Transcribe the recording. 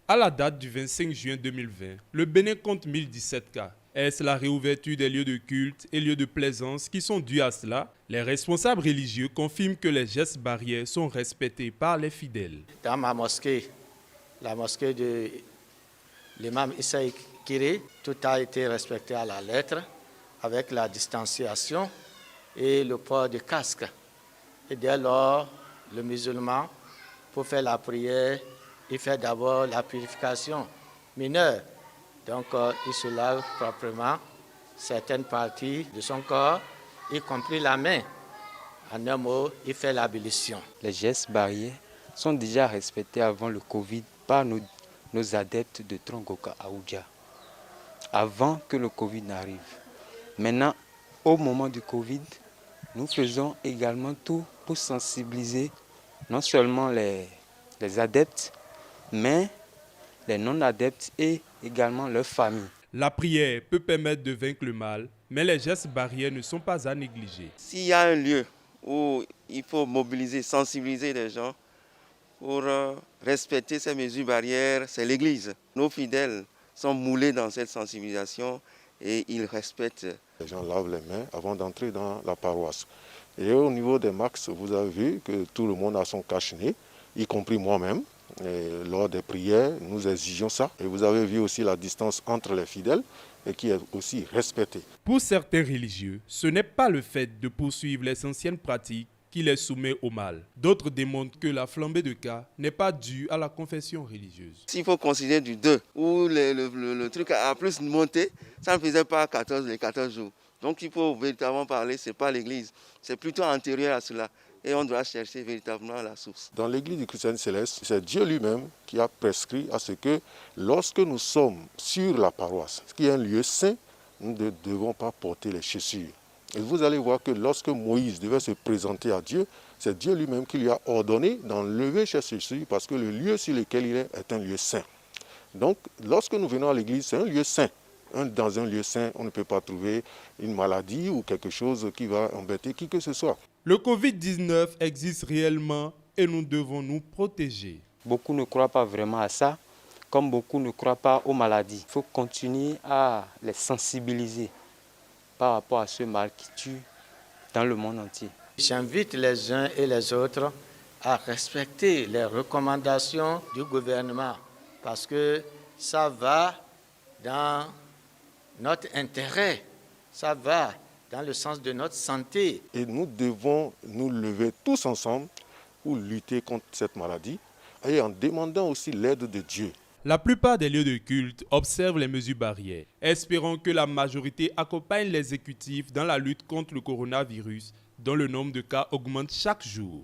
À la date du 25 juin 2020, le Bénin compte 1017 cas. Est-ce la réouverture des lieux de culte et lieux de plaisance qui sont dus à cela? Les responsables religieux confirment que les gestes barrières sont respectés par les fidèles. Dans ma mosquée, la mosquée de l'imam Issa Kiri, tout a été respecté à la lettre avec la distanciation et le port de casque. Et dès lors, le musulman, pour faire la prière, il fait d'abord la purification mineure. Donc, il se lave proprement certaines parties de son corps, y compris la main. En un mot, il fait l'ablution. Les gestes barrières sont déjà respectés avant le Covid par nos adeptes de Trongoka Aoudja, avant que le Covid n'arrive. Maintenant, au moment du Covid, nous faisons également tout pour sensibiliser non seulement les adeptes, mais les non-adeptes et également leurs familles. La prière peut permettre de vaincre le mal, mais les gestes barrières ne sont pas à négliger. S'il y a un lieu où il faut mobiliser, sensibiliser les gens pour respecter ces mesures barrières, c'est l'église. Nos fidèles sont moulés dans cette sensibilisation et ils respectent. Les gens lavent les mains avant d'entrer dans la paroisse. Et au niveau des masques, vous avez vu que tout le monde a son cache-nez, y compris moi-même. Et lors des prières, nous exigeons ça. Et vous avez vu aussi la distance entre les fidèles et qui est aussi respectée. Pour certains religieux, ce n'est pas le fait de poursuivre les anciennes pratiques qui les soumet au mal. D'autres démontrent que la flambée de cas n'est pas due à la confession religieuse. S'il faut considérer du 2, où le truc a plus monté, ça ne faisait pas les 14 jours. Donc il faut véritablement parler, ce n'est pas l'Église, c'est plutôt antérieur à cela. Et on doit chercher véritablement la source. Dans l'Église du Christian Céleste, c'est Dieu lui-même qui a prescrit à ce que lorsque nous sommes sur la paroisse, ce qui est un lieu saint, nous ne devons pas porter les chaussures. Et vous allez voir que lorsque Moïse devait se présenter à Dieu, c'est Dieu lui-même qui lui a ordonné d'enlever ses chaussures parce que le lieu sur lequel il est un lieu saint. Donc, lorsque nous venons à l'église, c'est un lieu saint. Dans un lieu saint, on ne peut pas trouver une maladie ou quelque chose qui va embêter qui que ce soit. Le Covid-19 existe réellement et nous devons nous protéger. Beaucoup ne croient pas vraiment à ça, comme beaucoup ne croient pas aux maladies. Il faut continuer à les sensibiliser par rapport à ce mal qui tue dans le monde entier. J'invite les uns et les autres à respecter les recommandations du gouvernement parce que ça va dans notre intérêt, ça va dans le sens de notre santé. Et nous devons nous lever tous ensemble pour lutter contre cette maladie et en demandant aussi l'aide de Dieu. La plupart des lieux de culte observent les mesures barrières. Espérons que la majorité accompagne l'exécutif dans la lutte contre le coronavirus, dont le nombre de cas augmente chaque jour.